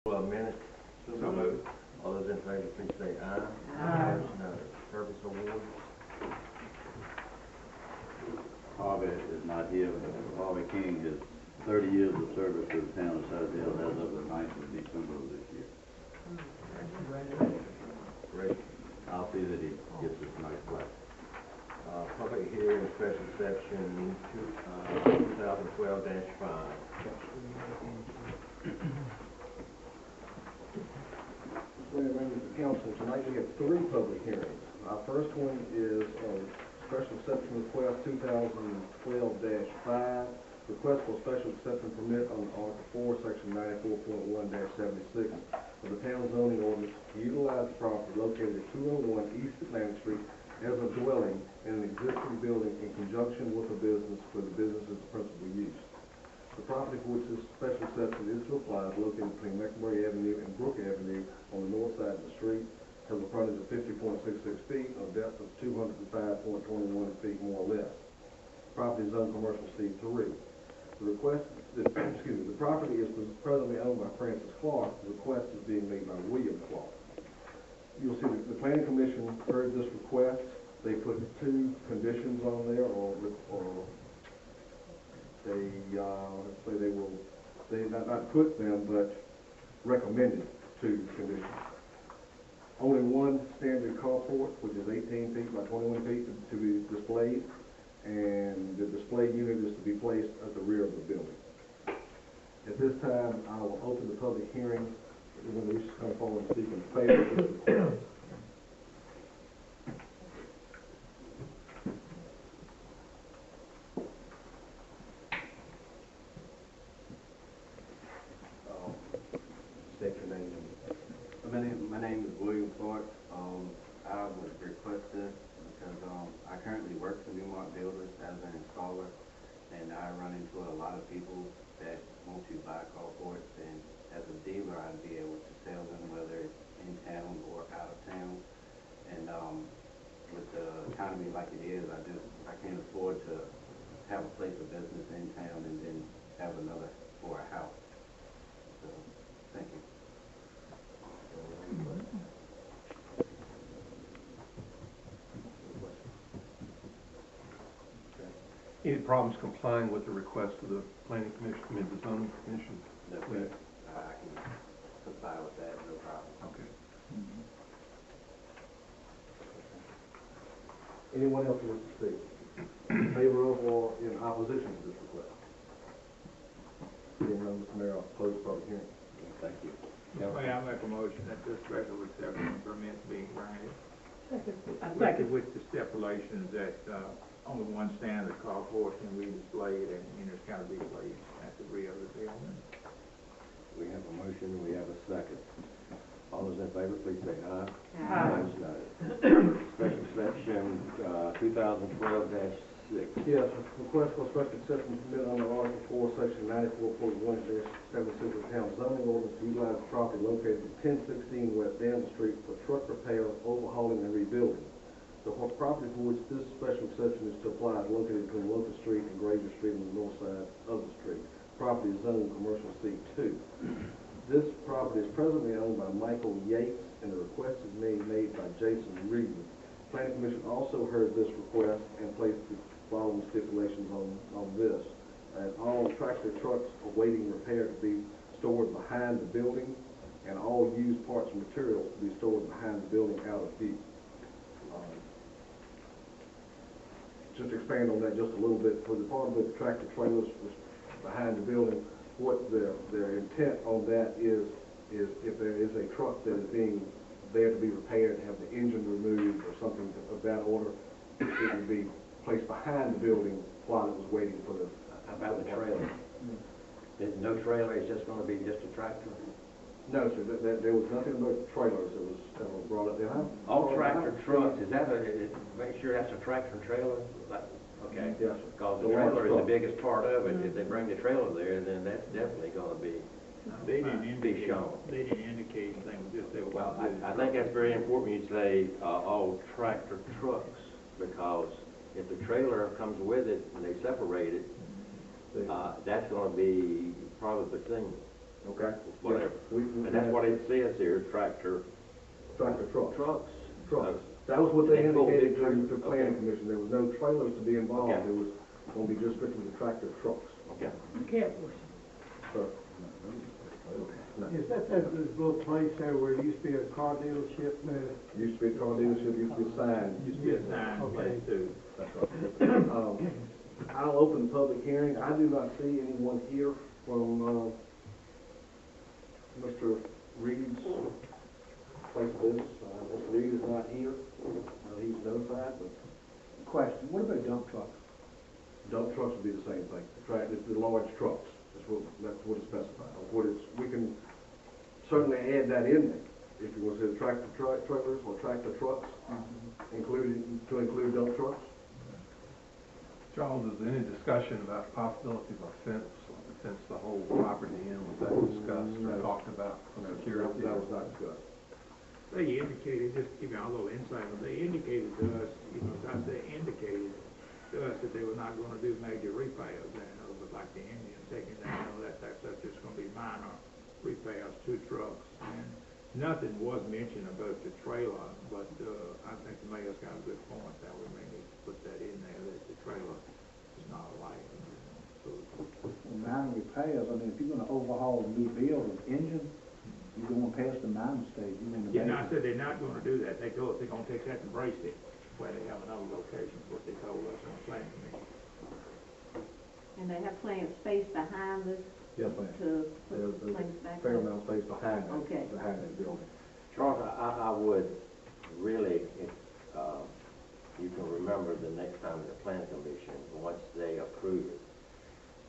Minutes. So moved. All those in favor, please say aye. Aye. No. Service awards. Harvey is not here, but Harvey King has 30 years of service to the town of Southfield as of the 9th of December of this year. Great. I'll see that he gets this nice plaque. Public hearing, special section 2012-5. Members of the council, tonight we have 3 public hearings. Our first one is on special exception request 2012-5, request for special exception permit on Article 4, Section 94.1-76 of the town zoning ordinance to utilize the property located at 201 East Atlantic Street as a dwelling in an existing building in conjunction with a business for the business's principal use. The property for which this special exception is to apply is located between Mecklenburg Avenue and Brook Avenue on the north side of the street, has a frontage of 50.66 feet, a depth of 205.21 feet more or less. The property is zoned commercial C3. The property is presently owned by Francis Clark. The request is being made by William Clark. You'll see that the planning commission heard this request. They put 2 conditions on there, or they let's say they not put them, but recommended 2 conditions. Only one standard carport, which is 18 feet by 21 feet, to be displayed, and the display unit is to be placed at the rear of the building. At this time, I will open the public hearing. Everyone wishes to come forward and speak in favor of this request. State your name. My name is William Clark. I would request this because I currently work for Newmont Builders as an installer, and I run into a lot of people that want to buy carports, and as a dealer I'd be able to sell them whether it's in town or out of town. And with the economy like it is, I can't afford to have a place of business in town and then have another for a house. So, thank you. Any problems complying with the request of the planning commission, the zoning commission? No, I can comply with that, no problem. Okay. Anyone else who wishes to speak in favor of or in opposition to this request? Seeing none, Mr. Mayor, I'll close the public hearing. Thank you. Mr. Mayor, I make a motion that this special exception permit being granted. Second. With the stipulations that only one standard carport can be displayed and it's got to be placed at the rear of the building. We have a motion, we have a second. All those in favor, please say aye. Aye. No. Special exception 2012-6. Yes, request for special exception permit under Article 4, Section 94.1-76 of the town zoning ordinance to utilize the property located at 1016 West Daniel Street for truck repair, overhauling, and rebuilding. The property for which this special exception is to apply is located between Locust Street and Granger Street on the north side of the street. Property is zoned commercial C2. This property is presently owned by Michael Yates, and the request is made by Jason Reed. The Planning Commission also heard this request and placed the following stipulations on this. And all tractor trucks awaiting repair to be stored behind the building, and all used parts and materials to be stored behind the building out of view. Just to expand on that just a little bit, for the part of the tractor trailers behind the building, what their intent on that is if there is a truck that is being there to be repaired, have the engine removed or something of that order, it would be placed behind the building while it was waiting for the... How about the trailer? No trailer, it's just going to be just a tractor? No, sir, there was nothing about trailers that was brought up there. All tractor trucks, is that make sure that's a tractor trailer? Okay. Yes, sir. Because the trailer is the biggest part of it. If they bring the trailer there, then that's definitely going to be They didn't indicate. shown. They didn't indicate anything. Just say, well, I think that's very important you say all tractor trucks, because if the trailer comes with it and they separate it, that's going to be part of the thing. They, Because the trailer comes with it and they separate it, then that's definitely going to be Okay? Whatever. We And that's what it says here, tractor Tractor trucks. trucks. Trucks. That was what they And full indicated big to the tractor, planning okay. commission. There was no trailers to be involved. Okay. It was gonna be just strictly the tractor trucks. Okay. So, Is that little place there where it used to be a car dealership there? used to be a car dealership, used to be a sign. Used to be a sign place too. That's right. I'll open the public hearing. I do not see anyone here from, Mr. Reed's place of business. Mr. Reed is not here. He's notified, but Question, what about dump trucks? dump trucks would be the same thing. It's the large trucks. That's what it's specified. We can certainly add that in there. If you want to say tractor trailers or tractor trucks, to include dump trucks. Charles, is there any discussion about possibility of a fence the whole property in? Was that discussed or talked about for security? That was not discussed. They indicated, just to give you a little insight, but they indicated to us, as they indicated to us that they were not gonna do major repairs there, but like the Indians taking down, that type of stuff, just gonna be minor repairs, 2 trucks. And nothing was mentioned about the trailer, but, I think the mayor's got a good point that we may need to put that in there, that the trailer is not allowed. So, Minor repairs, I mean, if you're gonna overhaul and rebuild an engine, you're going past the minor stage, you're in the yeah, no, I basic. said they're not gonna do that. They're gonna take that to Bracelet, where they have another location, what they told us on the planning commission. And they have plenty of space behind this Yes, ma'am. to There's put things back fair up? amount of space behind Okay. that building. Charles, I would really, if, you can remember the next time the planning commission, once they approve it,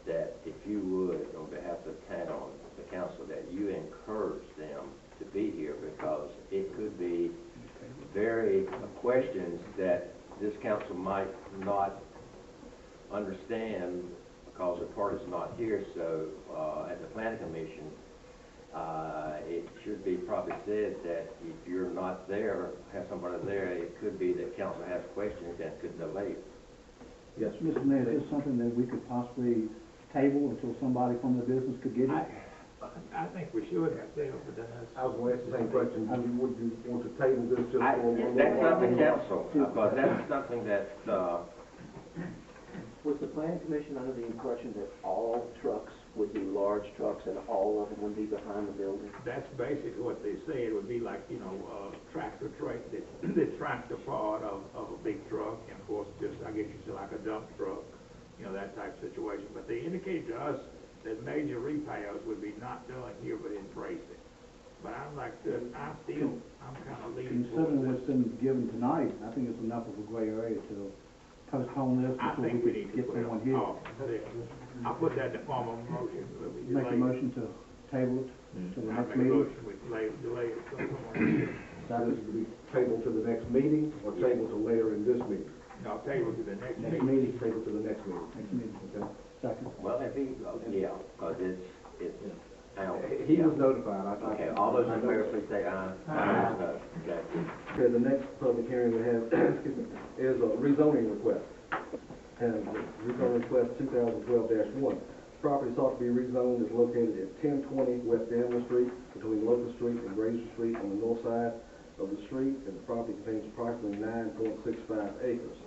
that if you would, on behalf of the town, the council, that you encourage them to be here, because it could be very questions that this council might not understand because the party's not here. So, at the planning commission, it should be probably said that if you're not there, have somebody there, it could be that council has questions that could delay it. Yes. Mr. Mayor, is this something that we could possibly table until somebody from the business could get it? I think we should have them, but then that's. I was going to ask the same question. Would you want to table this just for one more? That's up to council, because that's something that, Was the planning commission under the impression that all trucks would be large trucks and all of them would be behind the building? That's basically what they say. It would be like, tractor the tractor part of a big truck, and of course, just, I guess you say like a dump truck, that type of situation. But they indicated to us that major repairs would be not done here, but in Bracelet. But I'm kind of leaning Considering towards what's this. been given tonight, I think it's enough of a gray area to postpone this I until think we we need could to get put it someone on. here. I'll put that in the form of a motion. That we Make a delay it. motion to table it to the I next make a meeting. motion, we delay it so someone, So this would be tabled to the next meeting or tabled to later in this meeting? no, table to the next Next meeting. meeting. Table to the next meeting. Next meeting. Okay. Second. well, if he, yeah, because it's out. He was notified. Okay, all those in favor, please say aye. Aye. No, okay. Okay, the next public hearing we have, excuse me, is a rezoning request. And rezoning request 2012-1. Property sought to be rezoned is located at 1020 West Danville Street, between Locust Street and Grazer Street on the north side of the street, and the property contains approximately 9.65 acres.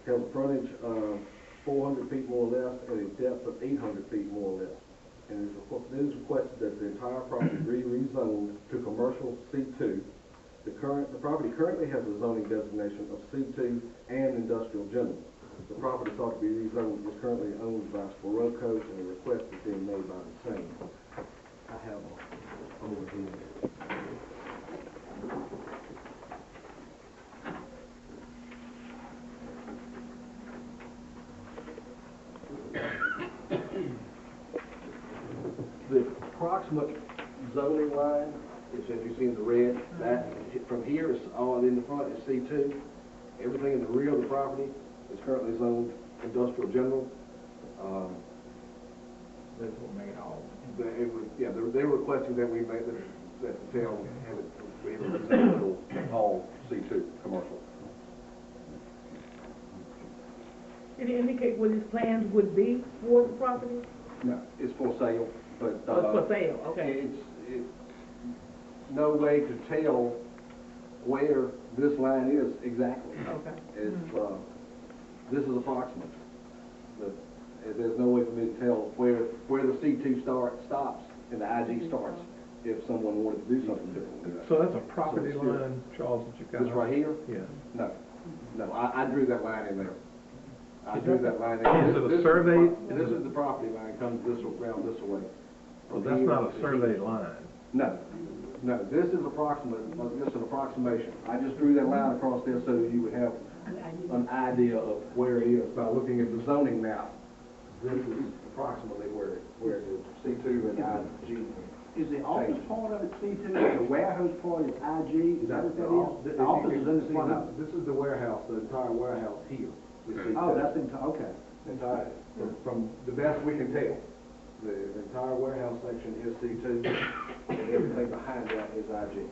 Has a frontage of 400 feet more or less, and a depth of 800 feet more or less. And it is requested that the entire property be rezoned to commercial C2. The property currently has a zoning designation of C2 and industrial general. The property sought to be rezoned is currently owned by Scleroco, and the request is being made by the same. I have over here. The approximate zoning line is, as you see in the red, that from here is all in the front is C2. Everything in the rear of the property is currently zoned industrial general. This will make it all. They're requesting that we make that the town have it, we have it zoned all C2 commercial. Did it indicate what his plans would be for the property? No, it's for sale. but, Oh, it's for sale, okay. it's no way to tell where this line is exactly. Okay. It's, this is approximate, but there's no way for me to tell where the C2 stops and the IG starts, if someone wanted to do something different with that. So that's a property So it's still- line, Charles, that you got? This right here? Yeah. No, I drew that line in there. I Is drew that- that line in. is it a This is survey? This is the property line, comes this around this way. Well, that's not a survey line. No, this is approximate, just an approximation. I just drew that line across there so you would have an idea of where it is by looking at the zoning map. This is approximately where it is, C2 and IG. Is the office part of it C2, the warehouse part is IG, is that what that is? The office is in the front of it. This is the warehouse, the entire warehouse here. is C2. Oh, that's okay. Entire, from the best we can tell, the entire warehouse section is C2, and everything behind that is IG.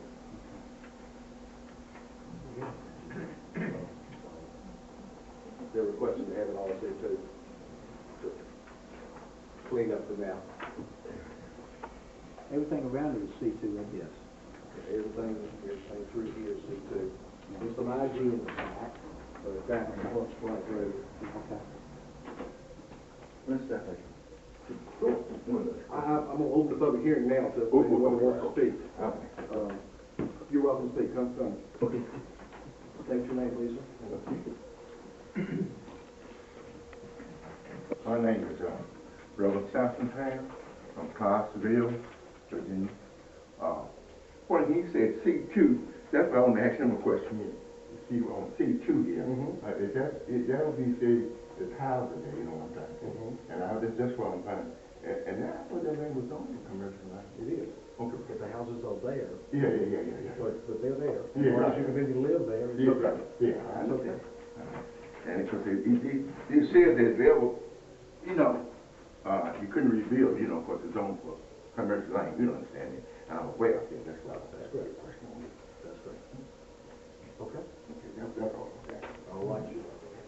They're requesting to have it all C2 to clean up the map. Everything around it is C2, I guess. Everything through here is C2. There's some IG in the back, back on the Hunts Point Road. Okay. Let's definitely. I'm gonna open the public hearing now to anyone who wants to speak. You're welcome to speak, come. Okay. State your name, please, sir. My name is Reverend Sampson from Carsville, Virginia. When he said C2, that's why I want to ask him a question here. See, on C2 here, that'll be say it's housing there, you know what I'm saying? And that's what I'm trying. And that's what that name was on the commercial line. It is. Okay. If the houses are there, Yeah. but they're there. Yeah, As long as right. you continue to live there, it's Yeah, okay. yeah, I It's understand. okay. And because he said that there was, you know, you couldn't rebuild, you know, because it's on for commercial land, you don't understand it. And I'm aware of it, that's why I was asking the question on it. That's great. Okay. Okay, that's all. Okay. All right.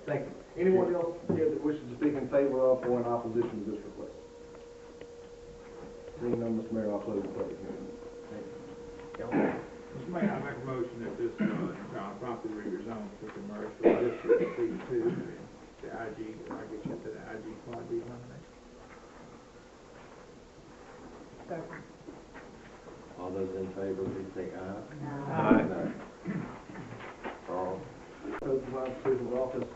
Thank you. Anyone else here that wishes to speak in favor of or in opposition to this request? Seeing none, Mr. Mayor, I'll close the public hearing. Mr. Mayor, I make a motion that this, property be rezoned for commercial district C2, and the IG, I get you to the IG part be eliminated. All those in favor, please say aye. Aye. Charles? Code Compliance Supervisor's Office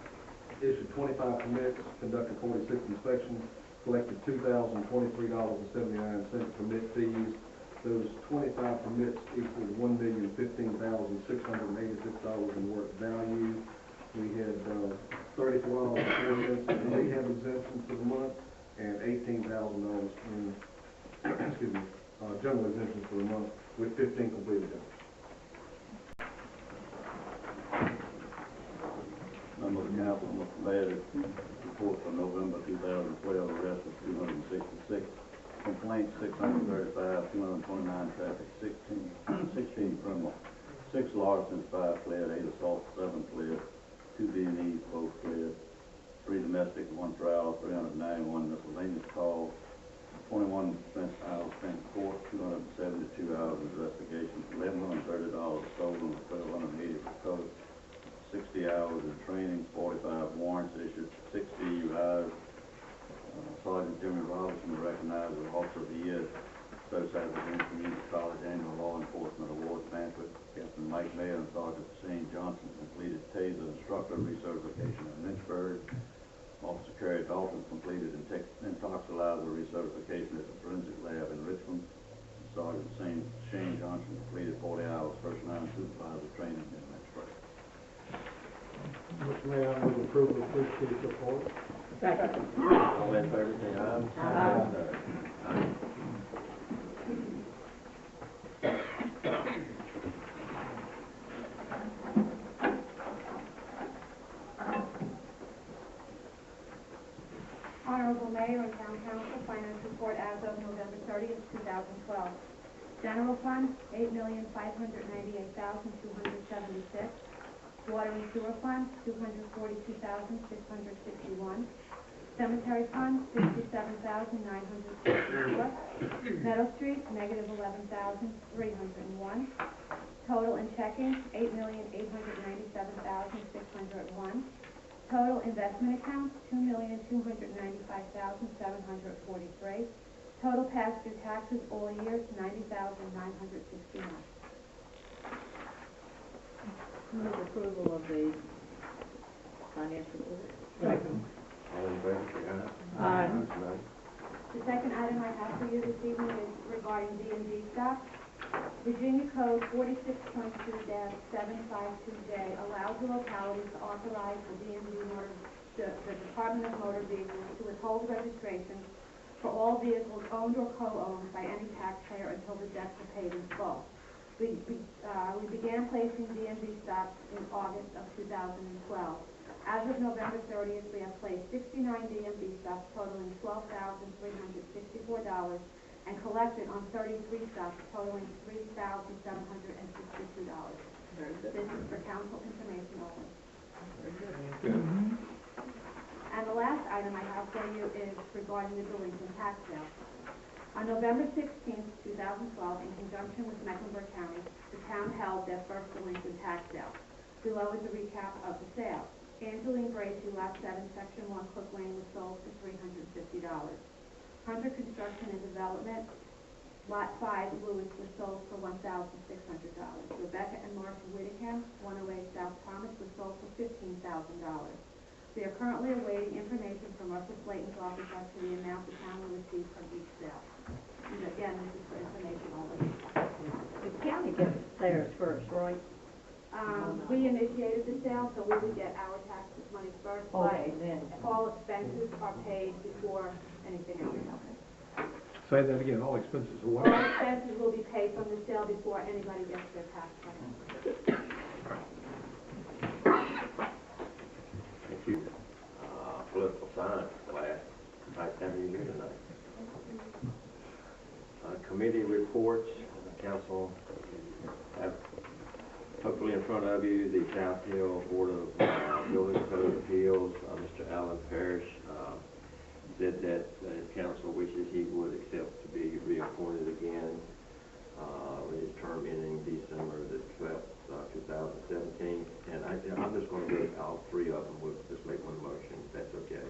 issued 25 permits, conducted 46 inspections, collected $2,023.79 permit fees. Those 25 permits equal $1,015,686 in work value. We had 34 permits in rehab exemptions for the month, and $18,000 in, excuse me, general exemptions for the month, with 15 completed jobs. Member of the council, Mr. Mayor, report for November 2012, arrest of 266, complaints 635, 229 traffic, 16 criminal, 6 larcenies, 5 fled, 8 assaults, 7 fled, 2 B&Es, both fled, 3 domestic, 1 trial, 391 miscellaneous calls, 21 hours spent in court, 272 hours investigation, $1,130 stolen, 1,280 recovered, 60 hours in training, 45 warrants issued, 60 DUIs. Sergeant Jimmy Robinson was recognized as Officer of the Year, Southside Virginia Community College Annual Law Enforcement Awards banquet. Captain Mike Mayer and Sergeant Shane Johnson completed TASER instructor recertification in Lynchburg. Officer Kerry Dalton completed intoxilizer recertification at the Forensic Lab in Richmond. Sergeant Shane Johnson completed 40 hours first line supervisor training in Lynchburg. Mr. Mayor, I move approval of this city's report. Second. All in favor, say aye. Aye. Aye. Honorable Mayor and Town Council, finance report as of November 30th, 2012. General fund, $8,598,276. Water and sewer fund, $242,661. Cemetery fund, $57,964. Meadow Street, -$11,301. Total in checking, $8,897,601. Total investment accounts, $2,295,743. Total past due taxes all years, $90,969. Move approval of the finance report. Second. All in favor, say aye. Aye. None. The second item I have for you this evening is regarding D&D stock. Virginia Code 46.2-752J allows the localities to authorize the Department of Motor Vehicles to withhold registration for all vehicles owned or co-owned by any taxpayer until the debts are paid in full. We began placing D&D stops in August of 2012. As of November 30th, we have placed 69 D&D stops totaling $12,364 and collected on 33 stops totaling $3,762. Very good. This is for council information only. Very good. And the last item I have for you is regarding the delinquent tax sale. On November 16th, 2012, in conjunction with Mecklenburg County, the town held their first delinquent tax sale. Below is a recap of the sale. Angeline Bracy, Lot 7, Section 1, Cook Lane, was sold for $350. Hunter Construction and Development, Lot 5, Lewis, was sold for $1,600. Rebecca and Mark Whittingham, 108 South Thomas, was sold for $15,000. We are currently awaiting information from Russell Slayton's office as to the amount the town will receive from each sale. And again, this is for information only. The county gets theirs first, right? We initiated the sale, so we would get our taxes money first, but Okay, then. all expenses are paid before anything else. Say that again, all expenses are what? All expenses will be paid from the sale before anybody gets their tax money. Thank you. Political science class, nice having you here tonight. Committee reports, council have hopefully in front of you the South Hill Board of Building Code Appeals. Mr. Alan Parrish said that if council wishes, he would accept to be reappointed again with his term ending December the 12th, 2017. And I'm just going to go all three of them. We'll just make one motion, if that's okay.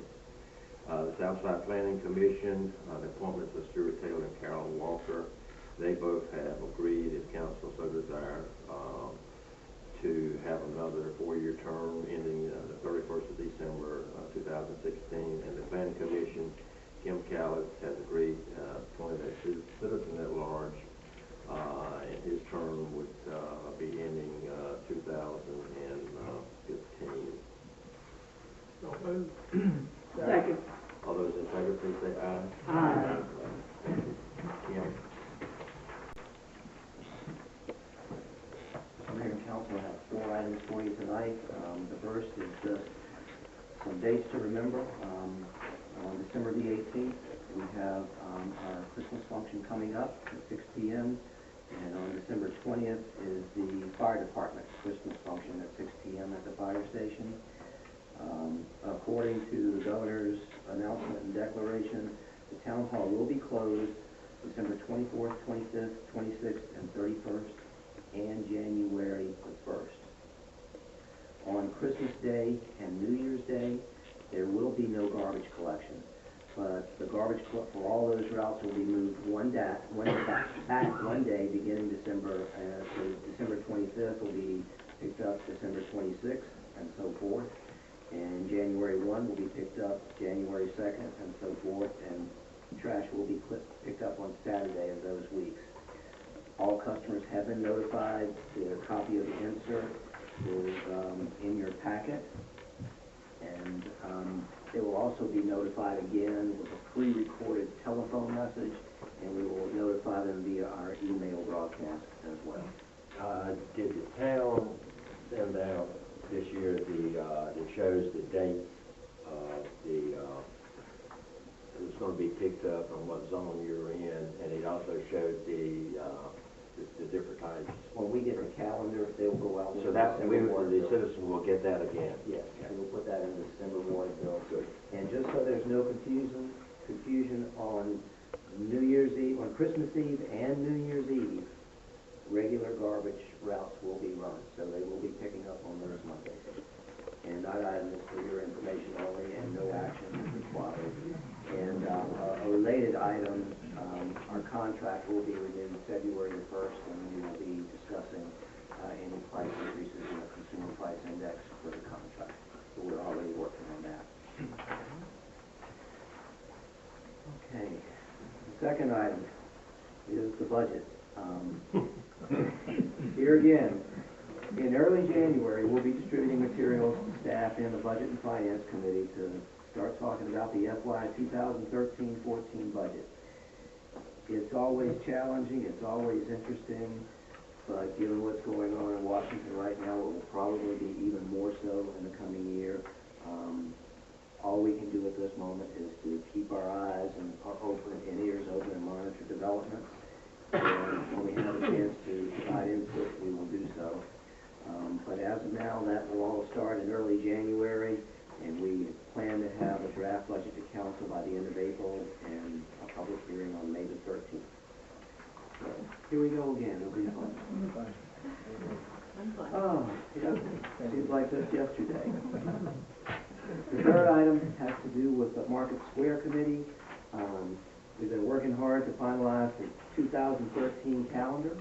The Southside Planning Commission, the appointments of Stuart Taylor and Carol Walker, they both have agreed, if council so desire, to have another four-year term ending the 31st of December 2016. And the Planning Commission, Kim Callis has agreed appointed as citizen at large, and his term would be ending 2015. So moved. Second. All those in favor, please say aye. Aye. Kim? Mayor and council, I have four items for you tonight. The first is just some dates to remember. On December the 18th, we have our Christmas function coming up at 6 p.m. And on December 20th is the fire department Christmas function at 6 p.m. at the fire station. According to the governor's announcement and declaration, the town hall will be closed December 24th, 25th, 26th, and 31st, and January the 1st. On Christmas Day and New Year's Day, there will be no garbage collection, but the garbage for all those routes will be moved back one day, beginning December. So December 25th will be picked up December 26th, and so forth. And January 1 will be picked up January 2nd, and so forth. And trash will be picked up on Saturday of those weeks. All customers have been notified. The copy of the insert is in your packet. And they will also be notified again with a pre-recorded telephone message, and we will notify them via our email broadcast as well. Did the town send out this year that shows the dates of it was going to be picked up on what zone you're in, and it also showed the different times signage. When we get the calendar, they will go out with So the that, December the water bill. citizen will get that again. Yes, we will put that in the December water bill. And just so there's no confusion on New Year's Eve, on Christmas Eve and New Year's Eve, regular garbage routes will be run, so they will be picking up on those Mondays. And that item is for your information only, and no action is required. And a related item, our contract will be renewed February the 1st, and we will be discussing any price increases in the consumer price index for the contract. So we're already working on that. Okay. The second item is the budget. Here again, in early January, we'll be distributing materials to staff in the Budget and Finance Committee to start talking about the FY 2013-14 budget. It's always challenging, it's always interesting, but given what's going on in Washington right now, it will probably be even more so in the coming year. All we can do at this moment is to keep our eyes and ears open and monitor developments. And when we have a chance to provide input, we will do so. But as of now, that will all start in early January, and we plan to have a draft budget to council by the end of April and a public hearing on May the 13th. So, here we go again, it'll be fun. I'm fine. Oh, yeah, seems like just yesterday. The third item has to do with the Market Square Committee. We've been working hard to finalize the 2013 calendar,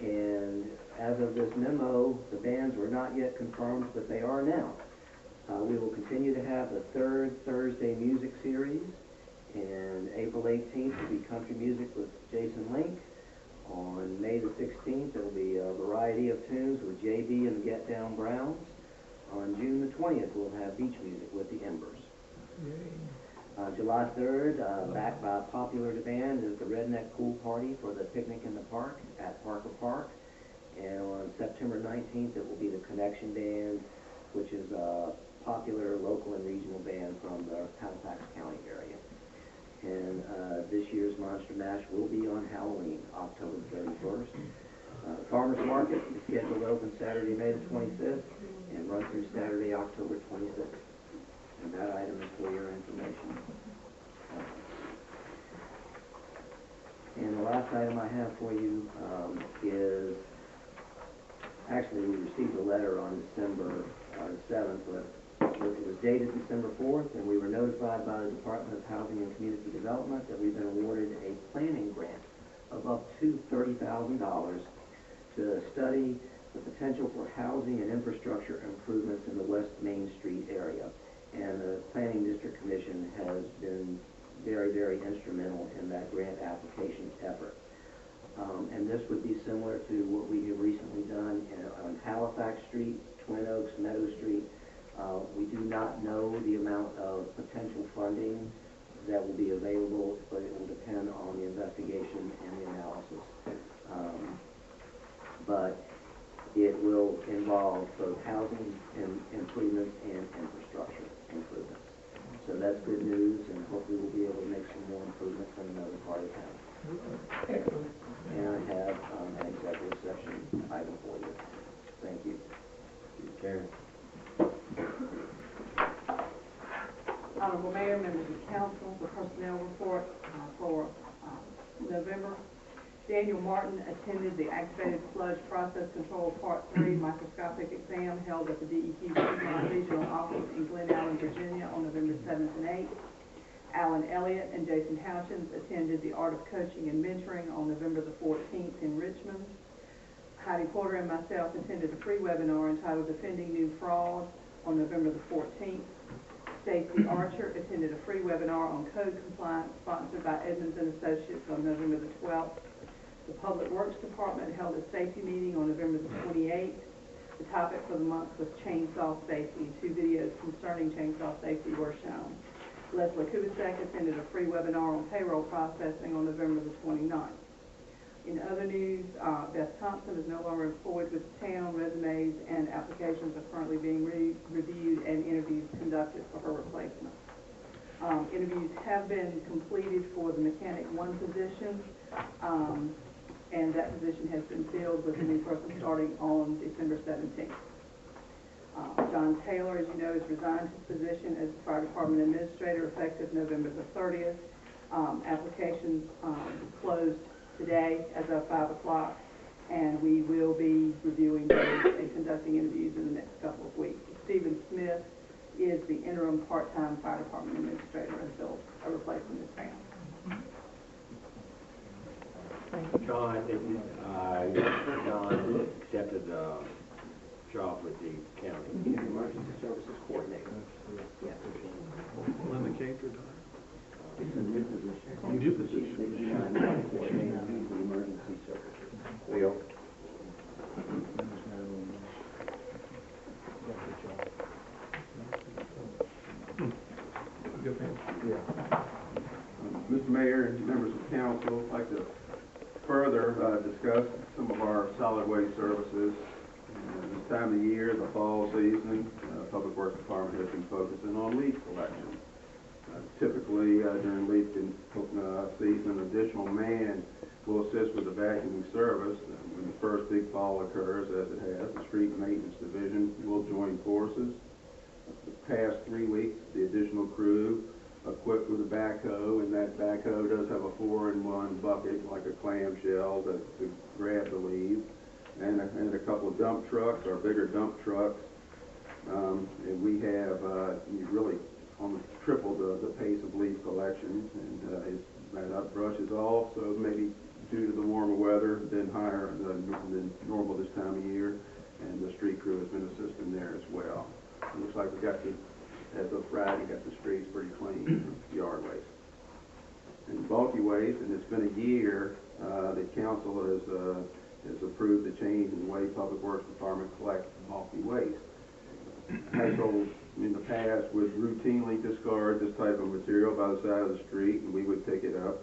and as of this memo, the bands were not yet confirmed, but they are now. We will continue to have the third Thursday music series, and April 18th will be country music with Jason Link. On May the 16th, there will be a variety of tunes with JB and the Get Down Browns. On June the 20th, we'll have beach music with the Embers. July 3rd, backed by popular demand, is the Redneck Pool Party for the Picnic in the Park at Parker Park. And on September 19th, it will be the Connection Band, which is a popular local and regional band from the Halifax County area. And this year's Monster Mash will be on Halloween, October 31st. The Farmers Market is scheduled to open Saturday, May the 25th, and run through Saturday, October 26th. And that item is for your information. And the last item I have for you is, actually we received a letter on December 7th, but it was dated December 4th, and we were notified by the Department of Housing and Community Development that we've been awarded a planning grant of up to $30,000 to study the potential for housing and infrastructure improvements in the West Main Street area. And the Planning District Commission has been very, very instrumental in that grant application effort. And this would be similar to what we have recently done on Halifax Street, Twin Oaks, Meadow Street. We do not know the amount of potential funding that will be available, but it will depend on the investigation and the analysis. But it will involve both housing improvements and infrastructure improvements. So that's good news, and hopefully we'll be able to make some more improvements in another part of town. And I have an executive session item for you. Thank you. Karen? Honorable Mayor, members of council, the personnel report for November. Daniel Martin attended the Activated Sludge Process Control Part 3 microscopic exam held at the DEQ Regional Office in Glen Allen, Virginia on November 7th and 8th. Alan Elliott and Jason Houchins attended the Art of Coaching and Mentoring on November the 14th in Richmond. Heidi Porter and myself attended a free webinar entitled Defending New Fraud on November the 14th. Stacy Archer attended a free webinar on code compliance sponsored by Edmonds & Associates on November the 12th. The Public Works Department held a safety meeting on November the 28th. The topic for the month was chainsaw safety. 2 videos concerning chainsaw safety were shown. Leslie Kubicek attended a free webinar on payroll processing on November the 29th. In other news, Beth Thompson is no longer employed with the town. Resumes and applications are currently being reviewed and interviews conducted for her replacement. Interviews have been completed for the Mechanic 1 position, and that position has been filled with a new person starting on December 17th. John Taylor, as you know, has resigned his position as fire department administrator effective November the 30th. Applications closed today as of 5 o'clock, and we will be reviewing those and conducting interviews in the next couple of weeks. Stephen Smith is the interim part-time fire department administrator until a replacement is found. John, John accepted a job with the county. Emergency Services Coordinator. Linda Cater, It's a new position. New position. Coordinator, he's the emergency services. Bill? Good thing. Mr. Mayor and members of council, I'd like to further discuss some of our solid waste services. This time of year, the fall season, Public Works Department has been focusing on leaf collection. Typically, during leaf season, additional man will assist with the vacuuming service. When the first big fall occurs, as it has, the street maintenance division will join forces. The past 3 weeks, the additional crew equipped with a backhoe, and that backhoe does have a 4-in-1 bucket, like a clamshell, to grab the leaves, and a couple of dump trucks, our bigger dump trucks. And we have really almost tripled the pace of leaf collection, and that brush is also maybe due to the warmer weather, been higher than normal this time of year, and the street crew has been assisting there as well. It looks like we got as of Friday, got the streets pretty clean, yard waste. And bulky waste, and it's been a year, the council has approved the change in the way Public Works Department collects bulky waste. Households in the past would routinely discard this type of material by the side of the street, and we would pick it up,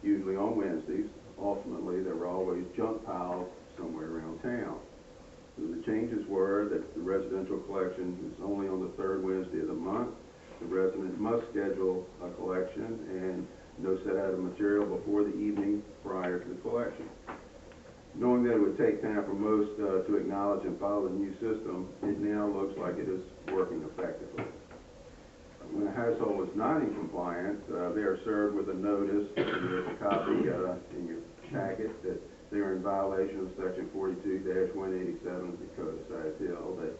usually on Wednesdays. Ultimately, there were always junk piles somewhere around town. So the changes were that the residential collection is only on the third Wednesday of the month. The resident must schedule a collection and no set out of material before the evening prior to the collection. Knowing that it would take time for most to acknowledge and follow the new system, it now looks like it is working effectively. When a household is not in compliance, they are served with a notice, and there's a copy in your packet, that they are in violation of section 42-187 of the Code of Sight Hill that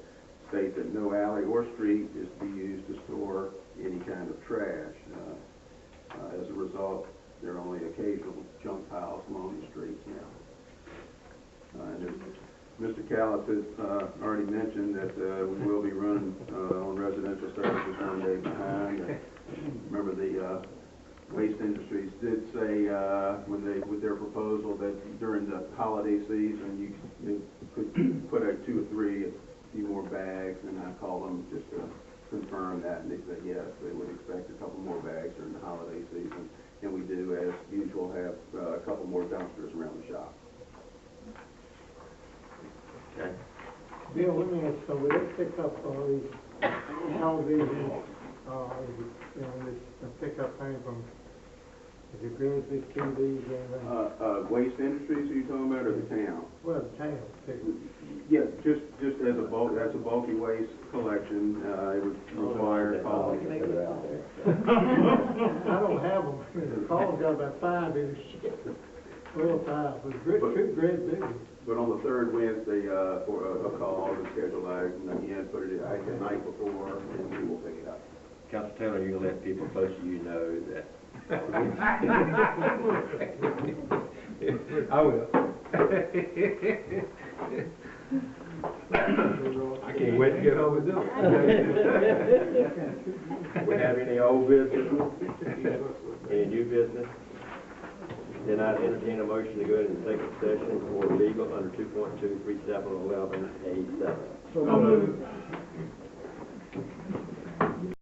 states that no alley or street is to be used to store any kind of trash. As a result, there are only occasional junk piles along the streets now. And as Mr. Callis has already mentioned, that we will be running on residential services 1 day behind. Remember, the Waste Industries did say with their proposal that during the holiday season you could put out 2 or 3, a few more bags, and I called them just to confirm that, and they said yes, they would expect a couple more bags during the holiday season, and we do, as usual, have a couple more dumpsters around the shop. Okay. Bill, let me ask you, will they pick up these television, this pickup thing from, is it Grizzly, TVs, and Waste Industries, are you talking about, or the town? well, the town, Yeah, just as a bulk, that's a bulky waste collection. It would require calling. I don't have them, the call's got about 5 in the ship, well, 5, but two great big ones. But on the third Wednesday, for a call, the schedule out, and again, put it out the night before, and we will pick it up. Council Taylor, you can let people close to you know that. I will. I can't wait to get home and do it. We have any old business? Any new business? Then I'd entertain a motion to go into executive session for legal under 2.23711A7. So moved.